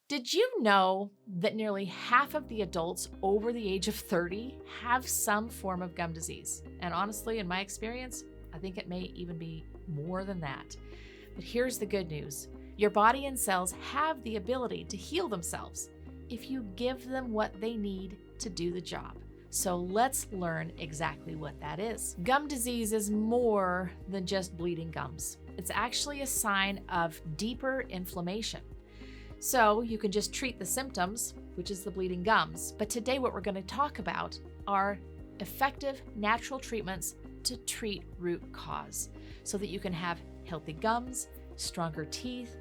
Did you know that nearly half of the adults over the age of 30 have some form of gum disease? And honestly, in my experience, I think it may even be more than that. But here's the good news. Your body and cells have the ability to heal themselves if you give them what they need to do the job. So let's learn exactly what that is. Gum disease is more than just bleeding gums. It's actually a sign of deeper inflammation. So you can just treat the symptoms, which is the bleeding gums. But today what we're going to talk about are effective natural treatments to treat root cause so that you can have healthy gums, stronger teeth,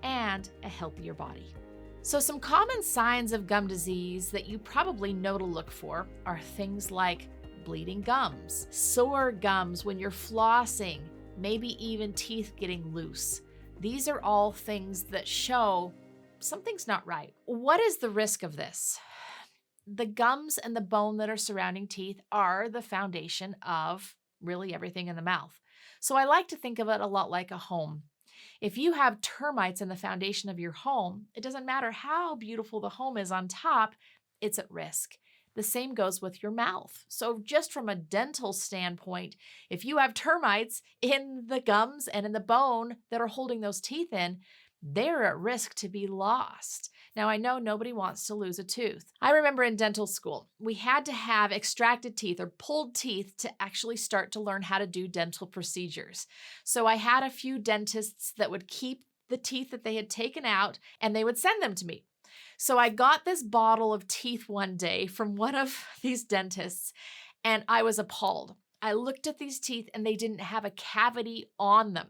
and a healthier body. So some common signs of gum disease that you probably know to look for are things like bleeding gums, sore gums when you're flossing, maybe even teeth getting loose. These are all things that show something's not right. What is the risk of this? The gums and the bone that are surrounding teeth are the foundation of really everything in the mouth. So I like to think of it a lot like a home. If you have termites in the foundation of your home, it doesn't matter how beautiful the home is on top, it's at risk. The same goes with your mouth. So just from a dental standpoint, if you have termites in the gums and in the bone that are holding those teeth in, they're at risk to be lost. Now, I know nobody wants to lose a tooth. I remember in dental school, we had to have extracted teeth or pulled teeth to actually start to learn how to do dental procedures. So I had a few dentists that would keep the teeth that they had taken out and they would send them to me. So I got this bottle of teeth one day from one of these dentists and I was appalled. I looked at these teeth and they didn't have a cavity on them.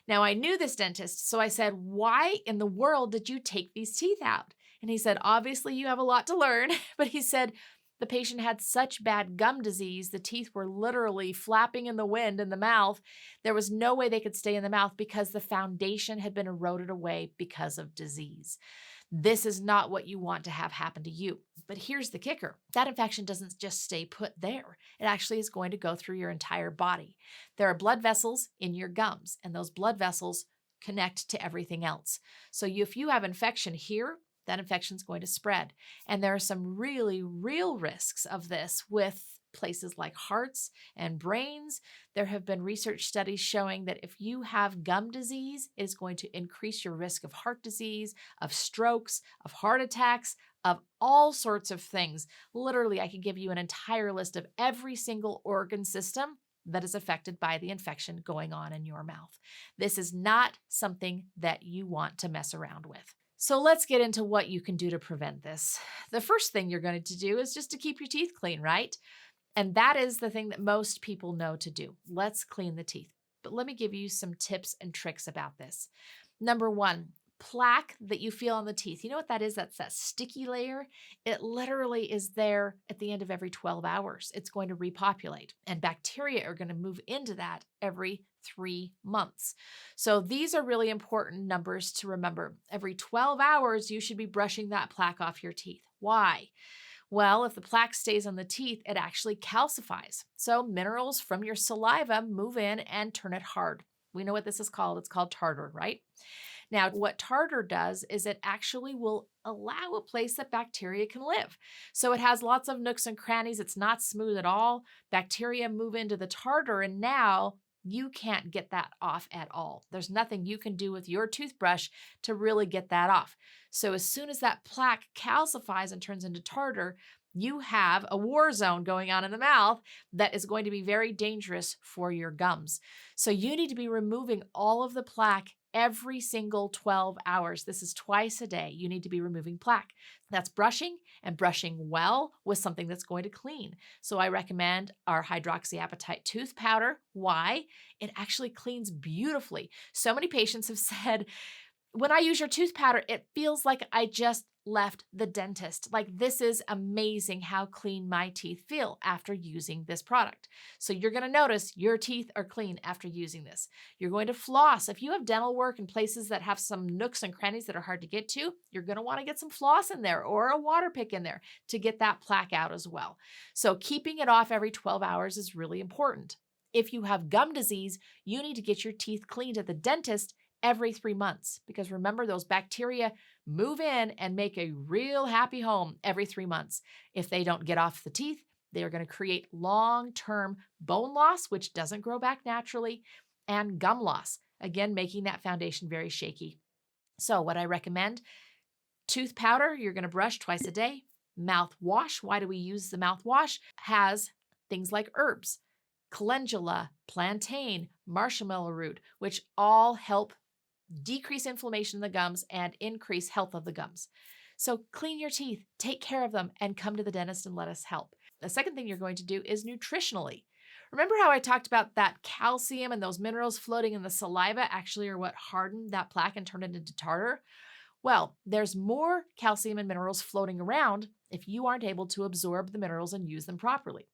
Now, I knew this dentist, so I said, why in the world did you take these teeth out? And he said, obviously you have a lot to learn, but he said the patient had such bad gum disease, the teeth were literally flapping in the wind in the mouth. There was no way they could stay in the mouth because the foundation had been eroded away because of disease. This is not what you want to have happen to you. But here's the kicker. That infection doesn't just stay put there. It actually is going to go through your entire body. There are blood vessels in your gums, and those blood vessels connect to everything else. So if you have infection here, that infection is going to spread. And there are some really real risks of this with places like hearts and brains. There have been research studies showing that if you have gum disease, it is going to increase your risk of heart disease, of strokes, of heart attacks, of all sorts of things. Literally, I could give you an entire list of every single organ system that is affected by the infection going on in your mouth. This is not something that you want to mess around with. So let's get into what you can do to prevent this. The first thing you're going to do is just to keep your teeth clean, right? And that is the thing that most people know to do. Let's clean the teeth. But let me give you some tips and tricks about this. Number one, plaque that you feel on the teeth. You know what that is? That's that sticky layer. It literally is there at the end of every 12 hours. It's going to repopulate, and bacteria are going to move into that every 3 months. So these are really important numbers to remember. Every 12 hours, you should be brushing that plaque off your teeth. Why? Well, if the plaque stays on the teeth, it actually calcifies. So minerals from your saliva move in and turn it hard. We know what this is called. It's called tartar, right? Now, what tartar does is it actually will allow a place that bacteria can live. So it has lots of nooks and crannies. It's not smooth at all. Bacteria move into the tartar, and now you can't get that off at all. There's nothing you can do with your toothbrush to really get that off. So as soon as that plaque calcifies and turns into tartar, you have a war zone going on in the mouth that is going to be very dangerous for your gums. So you need to be removing all of the plaque every single 12 hours. This is twice a day. You need to be removing plaque. That's brushing, and brushing well with something that's going to clean. So I recommend our Hydroxyapatite tooth powder. Why? It actually cleans beautifully. So many patients have said, when I use your tooth powder, it feels like I just left the dentist. Like, this is amazing how clean my teeth feel after using this product. So you're going to notice your teeth are clean after using this. You're going to floss. If you have dental work in places that have some nooks and crannies that are hard to get to, you're going to want to get some floss in there or a water pick in there to get that plaque out as well. So keeping it off every 12 hours is really important. If you have gum disease, you need to get your teeth cleaned at the dentist every 3 months, because remember, those bacteria move in and make a real happy home every 3 months. If they don't get off the teeth, they are going to create long-term bone loss, which doesn't grow back naturally, and gum loss, again, making that foundation very shaky. So what I recommend, tooth powder, you're going to brush twice a day. Mouthwash, why do we use the mouthwash? Has things like herbs, calendula, plantain, marshmallow root, which all help decrease inflammation in the gums and increase health of the gums. So clean your teeth, take care of them, and come to the dentist and let us help. The second thing you're going to do is nutritionally. Remember how I talked about that calcium and those minerals floating in the saliva actually are what hardened that plaque and turned it into tartar? Well, there's more calcium and minerals floating around if you aren't able to absorb the minerals and use them properly.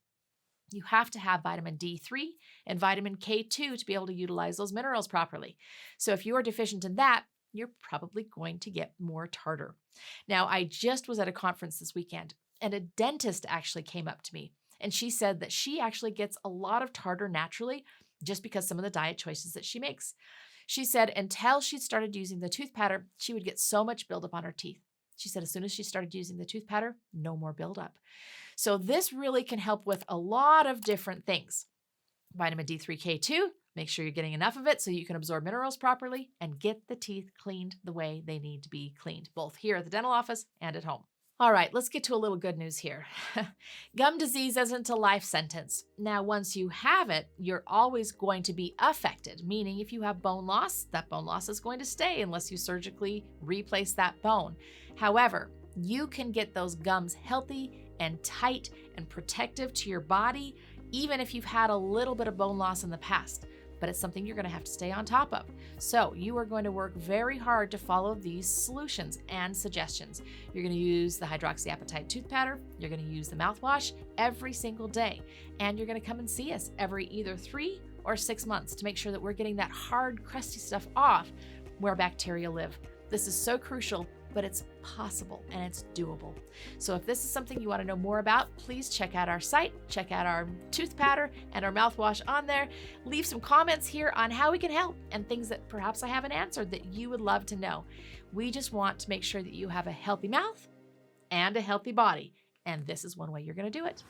You have to have vitamin D3 and vitamin K2 to be able to utilize those minerals properly. So if you are deficient in that, you're probably going to get more tartar. Now, I just was at a conference this weekend, and a dentist actually came up to me, and she said that she actually gets a lot of tartar naturally just because some of the diet choices that she makes. She said until she started using the tooth powder, she would get so much buildup on her teeth. She said as soon as she started using the tooth powder, no more buildup. So this really can help with a lot of different things. Vitamin D3, K2, make sure you're getting enough of it so you can absorb minerals properly and get the teeth cleaned the way they need to be cleaned, both here at the dental office and at home. All right, let's get to a little good news here. Gum disease isn't a life sentence. Now, once you have it, you're always going to be affected, meaning if you have bone loss, that bone loss is going to stay unless you surgically replace that bone. However, you can get those gums healthy and tight and protective to your body, even if you've had a little bit of bone loss in the past. But it's something you're going to have to stay on top of. So you are going to work very hard to follow these solutions and suggestions. You're going to use the hydroxyapatite tooth powder. You're going to use the mouthwash every single day. And you're going to come and see us every either 3 or 6 months to make sure that we're getting that hard, crusty stuff off where bacteria live. This is so crucial, but it's possible and it's doable. So if this is something you want to know more about, please check out our site, check out our tooth powder and our mouthwash on there. Leave some comments here on how we can help and things that perhaps I haven't answered that you would love to know. We just want to make sure that you have a healthy mouth and a healthy body, and this is one way you're going to do it.